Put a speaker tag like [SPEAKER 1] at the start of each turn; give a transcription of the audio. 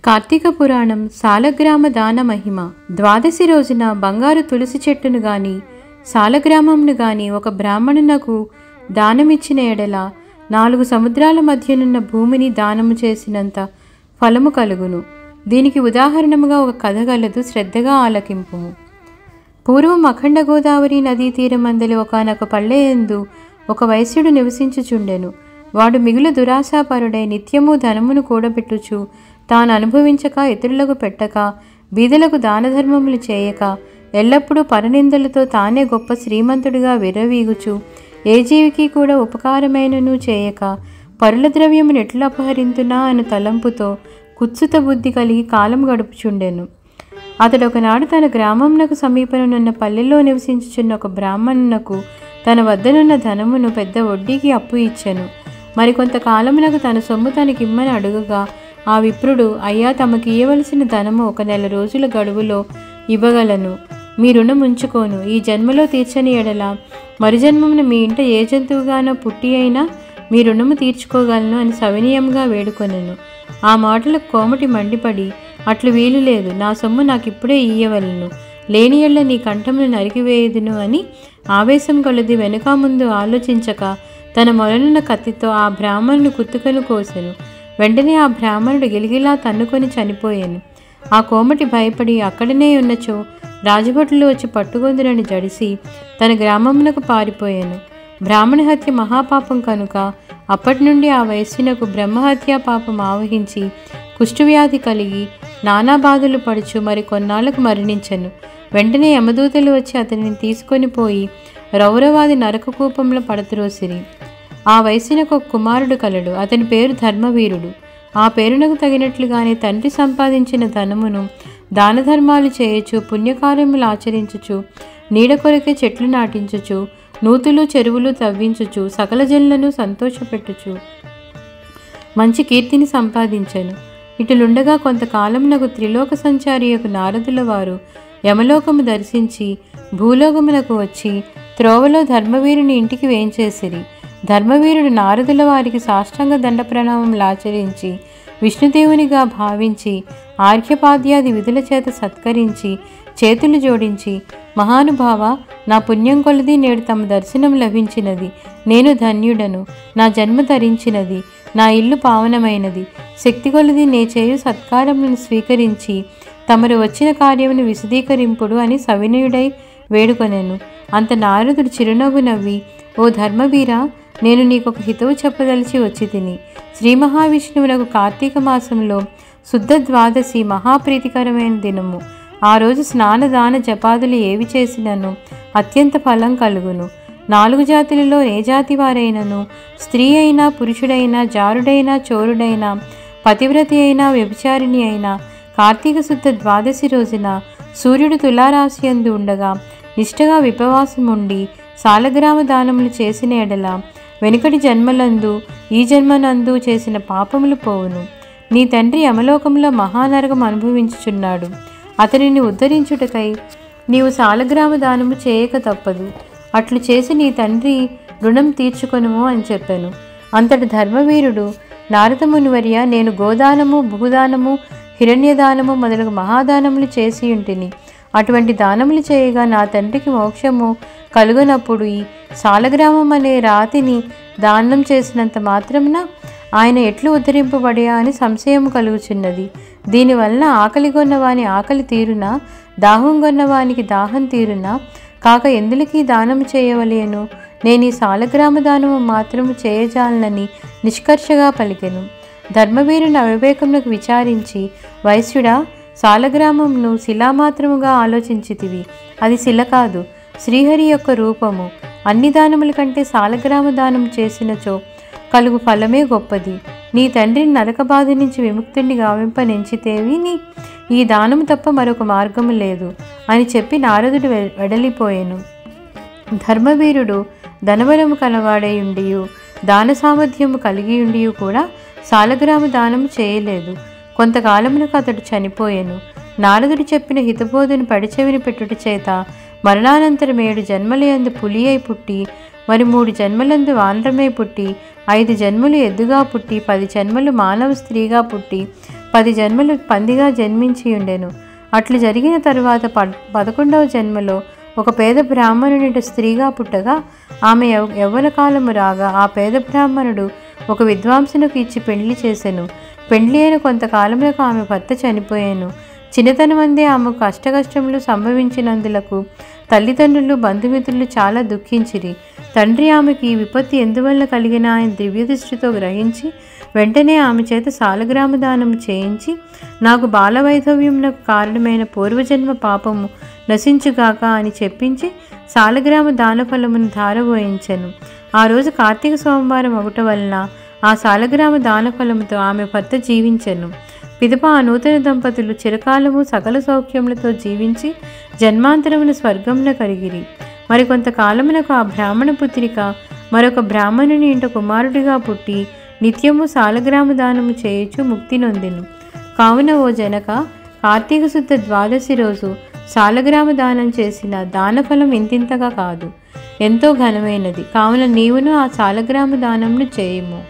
[SPEAKER 1] కార్తీక పురాణం సాలగ్రామ దాన మహిమ. ద్వాదశి రోజున బంగారు తులసి చెట్టును గాని సాలగ్రామంను గాని ఒక బ్రాహ్మణునకు దానమిచ్చిన ఎడల 4 సముద్రాల మధ్యనున్న భూమిని దానము చేసినంత ఫలము కలుగును. దీనికి ఉదాహరణముగా ఒక కథ గలదు, శ్రద్ధగా ఆలకింపుము. పూర్వం అఖండ గోదావరి నదీ తీరమందలి ఒకనొక పల్లెయందు ఒక వైశ్యుడు నివసించుచుండెను. వాడు మిగులు దురాశాపరుడై నిత్యము ధనమును కూడబెట్టుచు తాను అనుభవించక ఇతరులకు పెట్టక బీదలకు దానధర్మములు చేయక ఎల్లప్పుడూ పరనిందలతో తానే గొప్ప శ్రీమంతుడిగా విర్రవీగుచు ఏ జీవికి కూడా ఉపకారమైనను చేయక పరుల ద్రవ్యమును ఎట్లు అపహరింతునా అను తలంపుతో కుత్సుత బుద్ధి కలిగి కాలం గడుపుచుండెను. అతడు ఒకనాడు తన గ్రామమునకు సమీపనున్న పల్లెలో నివసించుచున్న ఒక బ్రాహ్మణునకు తన వద్దనున్న ధనమును పెద్ద వడ్డీకి అప్పు ఇచ్చెను. మరికొంతకాలమునకు తన సొమ్ము తనకిమ్మని అడుగగా ఆ విప్రుడు, అయ్యా, తమకి ఇయ్యవలసిన ధనము 1 నెల రోజుల గడువులో ఇవ్వగలను, మీ రుణం ఉంచుకోను. ఈ జన్మలో తీర్చని ఎడల మరి జన్మమున మీ ఇంట ఏ జంతువుగానో పుట్టి అయినా మీ రుణము తీర్చుకోగలను అని సవినయంగా వేడుకొనెను. ఆ మాటలకు కోమటి మండిపడి, అట్లు వీలు లేదు, నా సొమ్ము నాకిప్పుడే ఇయ్యవలను, లేని ఎళ్ళ నీ కంఠమును నరికివేయుదును అని ఆవేశం కొలది వెనుక ముందు ఆలోచించక తన మొలనున్న కత్తితో ఆ బ్రాహ్మణుని కుత్తుకను కోసెను. వెంటనే ఆ బ్రాహ్మణుడు గిలిగిలా తన్నుకొని చనిపోయాను. ఆ కోమటి భయపడి అక్కడనే ఉన్నచో రాజభటులు వచ్చి పట్టుకొందురని జడిసి తన గ్రామమునకు పారిపోయాను. బ్రాహ్మణ హత్య మహాపాపం కనుక అప్పటి నుండి ఆ వైశ్యునకు బ్రహ్మహత్యా పాపం ఆవహించి కుష్ఠవ్యాధి కలిగి నానా బాధలు పడుచు మరి కొన్నాళ్లకు మరణించెను. వెంటనే యమదూతలు వచ్చి అతనిని తీసుకొని పోయి రౌరవాది నరకకూపంలో పడత్రోసిరి. ఆ వైశ్యునకు ఒక కుమారుడు కలడు. అతని పేరు ధర్మవీరుడు. ఆ పేరునకు తగినట్లుగానే తండ్రి సంపాదించిన ధనమును దాన ధర్మాలు చేయొచ్చు, పుణ్యకార్యములు ఆచరించుచు, నీడ కొరకే చెట్లు నాటించుచు, నూతులు చెరువులు తవ్వించుచు, సకల జనులను సంతోషపెట్టుచు మంచి కీర్తిని సంపాదించెను. ఇటులుండగా కొంతకాలమునకు త్రిలోక సంచారియకు నారదుల వారు యమలోకము దర్శించి భూలోకమునకు వచ్చి త్రోవలో ధర్మవీరుని ఇంటికి వేంచేసిరి. ధర్మవీరుడు నారదుల వారికి సాష్టాంగ దండ ప్రణామములు ఆచరించి విష్ణుదేవునిగా భావించి ఆర్ఘ్యపాద్యాది విధుల చేత సత్కరించి చేతులు జోడించి, మహానుభావ, నా పుణ్యం కొలది నేడు తమ దర్శనం లభించినది, నేను ధన్యుడను, నా జన్మ ధరించినది, నా ఇల్లు పావనమైనది, శక్తి కొలది నే చేయు సత్కారములను స్వీకరించి తమరు వచ్చిన కార్యమును విశదీకరింపుడు అని సవినయుడై వేడుకొనెను. అంత నారదుడు చిరునవ్వు నవ్వి, ఓ ధర్మవీరా, నేను నీకొక హితవు చెప్పదలిచి వచ్చి తిని. శ్రీ మహావిష్ణువునకు కార్తీక మాసంలో శుద్ధ ద్వాదశి మహాప్రీతికరమైన దినము. ఆ రోజు స్నానదాన జపాదులు ఏవి చేసినను అత్యంత ఫలం కలుగును. 4 జాతులలో ఏ జాతి వారైనను, స్త్రీ అయినా పురుషుడైనా, జారుడైనా చోరుడైనా, పతివ్రతి అయినా వ్యభిచారిణి అయినా కార్తీక శుద్ధ ద్వాదశి రోజున సూర్యుడు తులారాశి యందు ఉండగా నిష్ఠగా విపవాసం ఉండి సాలగ్రామ దానములు చేసిన ఎడల వెనుకటి జన్మలందు ఈ జన్మనందు చేసిన పాపములు పోవును. నీ తండ్రి యమలోకంలో మహానరకం అనుభవించుచున్నాడు. అతనిని ఉద్ధరించుటకై నీవు సాలగ్రామ దానము చేయక తప్పదు. అట్లు చేసి నీ తండ్రి రుణం తీర్చుకొనుము అని చెప్పాను. అంతటి ధర్మవీరుడు, నారదమునివర్య, నేను గోదానము, భూదానము, హిరణ్యదానము మొదలగు మహాదానములు చేసి ఉంటిని. అటువంటి దానములు చేయగా నా తండ్రికి మోక్షము కలుగనప్పుడు ఈ సాలగ్రామం అనే రాతిని దానం చేసినంత మాత్రమున ఆయన ఎట్లు ఉద్ధరింపబడియా అని సంశయం కలుగుచున్నది. దీనివల్ల ఆకలి కొన్నవాని ఆకలి తీరునా, దాహం కొన్నవానికి దాహం తీరునా కాక ఎందులకి దానము చేయవలేను? నేను ఈ సాలగ్రామ దానము మాత్రము చేయజాలనని నిష్కర్షగా పలికెను. ధర్మవీరుని అవివేకమునకు విచారించి, వైశ్యుడా, సాలగ్రామంను శిలామాత్రముగా ఆలోచించితివి. అది శిల కాదు, శ్రీహరి యొక్క రూపము. అన్ని దానముల కంటే సాలగ్రామ దానం చేసినచో కలుగు ఫలమే గొప్పది. నీ తండ్రిని నరక బాధ నుంచి విముక్తుడిని గావింపనెంచితేవి ఈ దానము తప్ప మరొక మార్గము లేదు అని చెప్పి నారదుడు వెడలిపోయెను. ధర్మవీరుడు ధనబలము కలవాడయుండియు దాన సామర్థ్యము కలిగియుండియు కూడా సాలగ్రామ దానము చేయలేదు. కొంతకాలమునకు అతడు చనిపోయెను. నారదుడు చెప్పిన హితబోధను పడిచెవిని పెట్టుట చేత మరణానంతరం 7 జన్మలయందు పులి అయి పుట్టి, మరి 3 జన్మలందు వానరమై పుట్టి, 5 జన్మలు ఎద్దుగా పుట్టి, 10 జన్మలు మానవ స్త్రీగా పుట్టి, 10 జన్మలు పందిగా జన్మించి ఉండెను. అట్లు జరిగిన తరువాత 11వ జన్మలో ఒక పేద బ్రాహ్మణుని స్త్రీగా పుట్టగా ఆమె యవ్వన కాలము రాగా ఆ పేద బ్రాహ్మణుడు ఒక విద్వాంసునికి ఇచ్చి పెండ్లి చేసెను. పెండ్లి అయిన కొంతకాలములకు ఆమె భర్త చనిపోయాను. చిన్నతనమందే ఆమెకు కష్టములు సంభవించినందులకు తల్లిదండ్రులు బంధుమిత్రులు చాలా దుఃఖించిరి. తండ్రి ఆమెకి ఈ విపత్తి ఎందువల్ల కలిగిన ఆయన దివ్యదృష్టితో గ్రహించి వెంటనే ఆమె చేత సాలగ్రామ దానము చేయించి నాకు బాలవైధవ్యమునకు కారణమైన పూర్వజన్మ పాపము నశించుగాక అని చెప్పించి సాలగ్రామ దానఫలమును ధారబోయించెను. ఆ రోజు కార్తీక సోమవారం ఒకట వలన ఆ సాలగ్రామ దానఫలముతో ఆమె భర్త జీవించెను. పిదప ఆ నూతన దంపతులు చిరకాలము సకల సౌఖ్యములతో జీవించి జన్మాంతరమున స్వర్గమున కరిగిరి. మరికొంతకాలమునకు ఆ బ్రాహ్మణ పుత్రిక మరొక బ్రాహ్మణుని ఇంట కుమారుడిగా పుట్టి నిత్యము సాలగ్రామ దానము చేయుచు ముక్తి నొందెను. కావున ఓ జనక, కార్తీక శుద్ధ ద్వాదశి రోజు సాలగ్రామ దానం చేసిన దానఫలం ఇంతింతగా కాదు, ఎంతో ఘనమైనది. కావున నీవును ఆ సాలగ్రామ దానమును చేయుము.